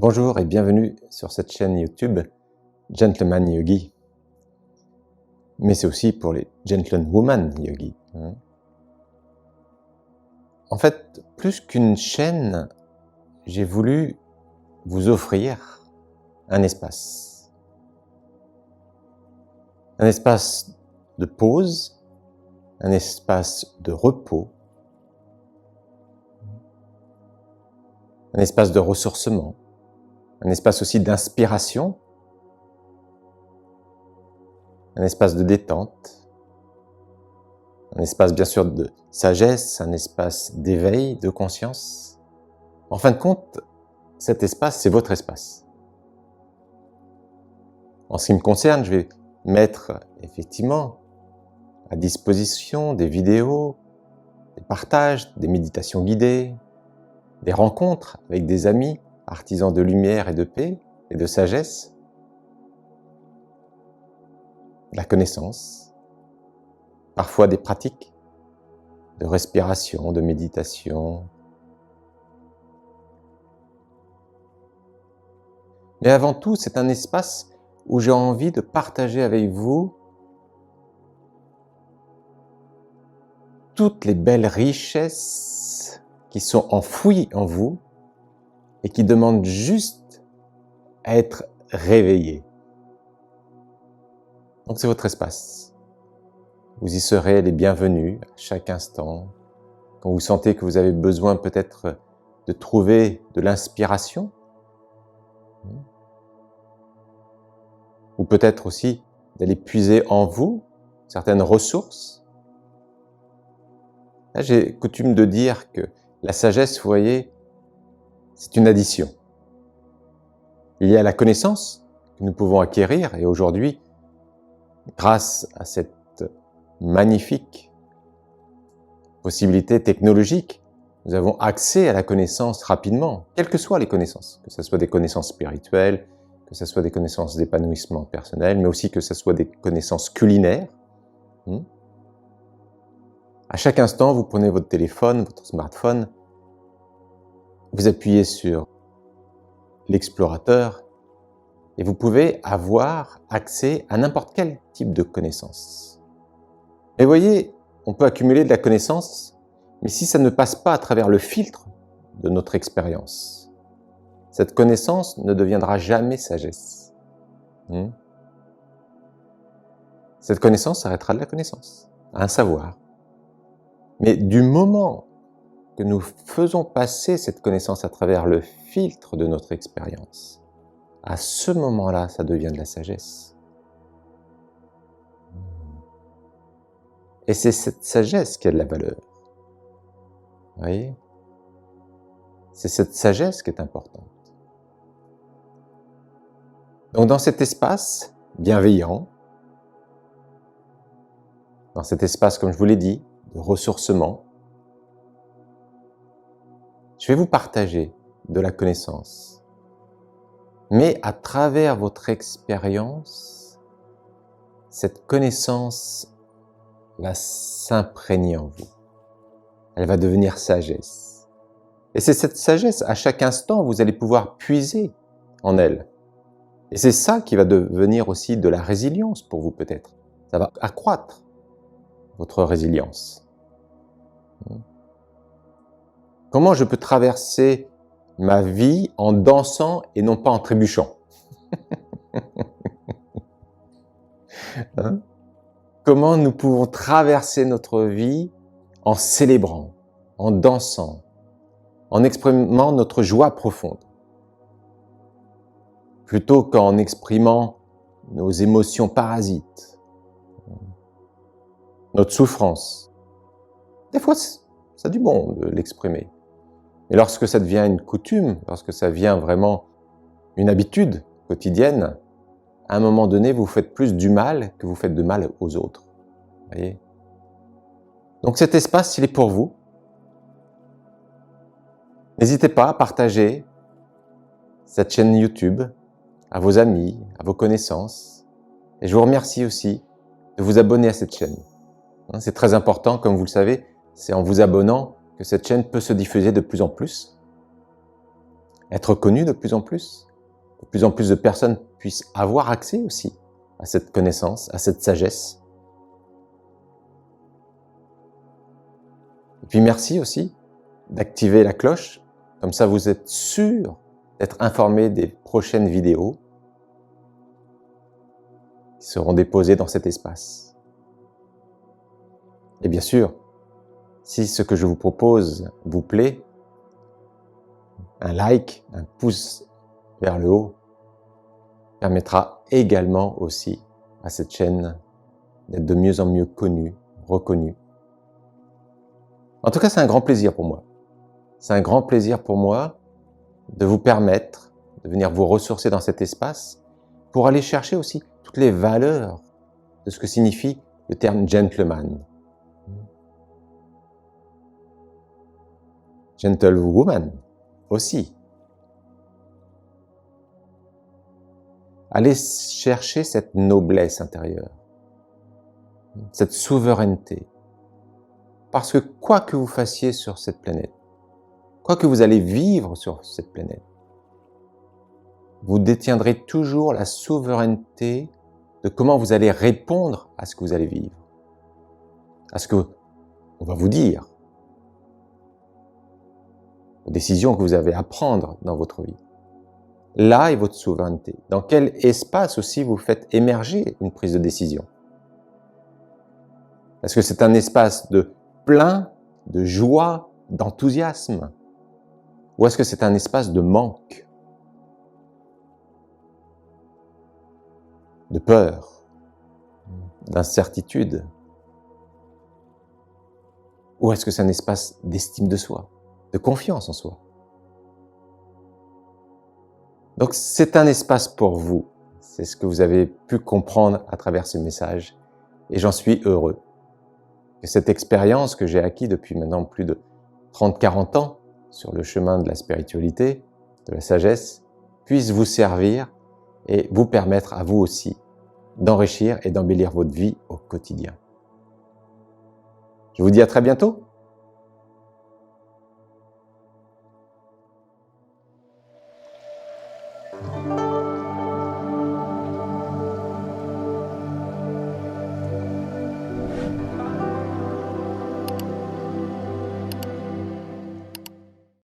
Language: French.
Bonjour et bienvenue sur cette chaîne YouTube Gentleman Yogi. Mais c'est aussi pour les Gentlewoman Yogi. En fait, plus qu'une chaîne, j'ai voulu vous offrir un espace. Un espace de pause, un espace de repos, un espace de ressourcement, un espace aussi d'inspiration, un espace de détente, un espace bien sûr de sagesse, un espace d'éveil, de conscience. En fin de compte, cet espace, c'est votre espace. En ce qui me concerne, je vais mettre effectivement à disposition des vidéos, des partages, des méditations guidées, des rencontres avec des amis, artisans de lumière et de paix et de sagesse, de la connaissance, parfois des pratiques de respiration, de méditation. Mais avant tout, c'est un espace où j'ai envie de partager avec vous toutes les belles richesses qui sont enfouies en vous et qui demandent juste à être réveillées. Donc c'est votre espace. Vous y serez les bienvenus à chaque instant. Quand vous sentez que vous avez besoin peut-être de trouver de l'inspiration, ou peut-être aussi d'aller puiser en vous certaines ressources. Là, j'ai coutume de dire que la sagesse, vous voyez, c'est une addition. Il y a la connaissance que nous pouvons acquérir, et aujourd'hui, grâce à cette magnifique possibilité technologique, nous avons accès à la connaissance rapidement, quelles que soient les connaissances, que ce soit des connaissances spirituelles, que ce soit des connaissances d'épanouissement personnel, mais aussi que ce soit des connaissances culinaires. À chaque instant, vous prenez votre téléphone, votre smartphone, vous appuyez sur l'explorateur et vous pouvez avoir accès à n'importe quel type de connaissances. Et voyez, on peut accumuler de la connaissance, mais si ça ne passe pas à travers le filtre de notre expérience, cette connaissance ne deviendra jamais sagesse. Cette connaissance s'arrêtera de la connaissance, à un savoir. Mais du moment que nous faisons passer cette connaissance à travers le filtre de notre expérience, à ce moment-là, ça devient de la sagesse. Et c'est cette sagesse qui a de la valeur. Vous voyez ? C'est cette sagesse qui est importante. Donc dans cet espace bienveillant, dans cet espace, comme je vous l'ai dit, de ressourcement, je vais vous partager de la connaissance. Mais à travers votre expérience, cette connaissance va s'imprégner en vous. Elle va devenir sagesse. Et c'est cette sagesse, à chaque instant, vous allez pouvoir puiser en elle. Et c'est ça qui va devenir aussi de la résilience pour vous peut-être. Ça va accroître votre résilience. Comment je peux traverser ma vie en dansant et non pas en trébuchant? Comment nous pouvons traverser notre vie en célébrant, en dansant, en exprimant notre joie profonde, plutôt qu'en exprimant nos émotions parasites, notre souffrance. Des fois, ça a du bon de l'exprimer. Mais lorsque ça devient une coutume, lorsque ça devient vraiment une habitude quotidienne, à un moment donné, vous faites plus du mal que vous faites de mal aux autres. Voyez ? Donc cet espace, il est pour vous. N'hésitez pas à partager cette chaîne YouTube à vos amis, à vos connaissances. Et je vous remercie aussi de vous abonner à cette chaîne. C'est très important, comme vous le savez, c'est en vous abonnant que cette chaîne peut se diffuser de plus en plus. être connu de plus en plus de personnes puissent avoir accès aussi à cette connaissance, à cette sagesse. Et puis merci aussi d'activer la cloche, comme ça vous êtes sûr d'être informé des prochaines vidéos qui seront déposées dans cet espace. Et bien sûr, si ce que je vous propose vous plaît, un like, un pouce vers le haut permettra également aussi à cette chaîne d'être de mieux en mieux connue, reconnue. En tout cas, c'est un grand plaisir pour moi. C'est un grand plaisir pour moi de vous permettre de venir vous ressourcer dans cet espace pour aller chercher aussi toutes les valeurs de ce que signifie le terme gentleman. Gentlewoman aussi. Allez chercher cette noblesse intérieure, cette souveraineté. Parce que quoi que vous fassiez sur cette planète, quoi que vous allez vivre sur cette planète, vous détiendrez toujours la souveraineté de comment vous allez répondre à ce que vous allez vivre, à ce que on va vous dire, aux décisions que vous avez à prendre dans votre vie. Là est votre souveraineté. Dans quel espace aussi vous faites émerger une prise de décision? Est-ce que c'est un espace de plein, de joie, d'enthousiasme? Ou est-ce que c'est un espace de manque, de peur, d'incertitude? Ou est-ce que c'est un espace d'estime de soi, de confiance en soi? Donc c'est un espace pour vous. C'est ce que vous avez pu comprendre à travers ce message. Et j'en suis heureux. Que cette expérience que j'ai acquise depuis maintenant plus de 30-40 ans sur le chemin de la spiritualité, de la sagesse, puisse vous servir et vous permettre à vous aussi d'enrichir et d'embellir votre vie au quotidien. Je vous dis à très bientôt.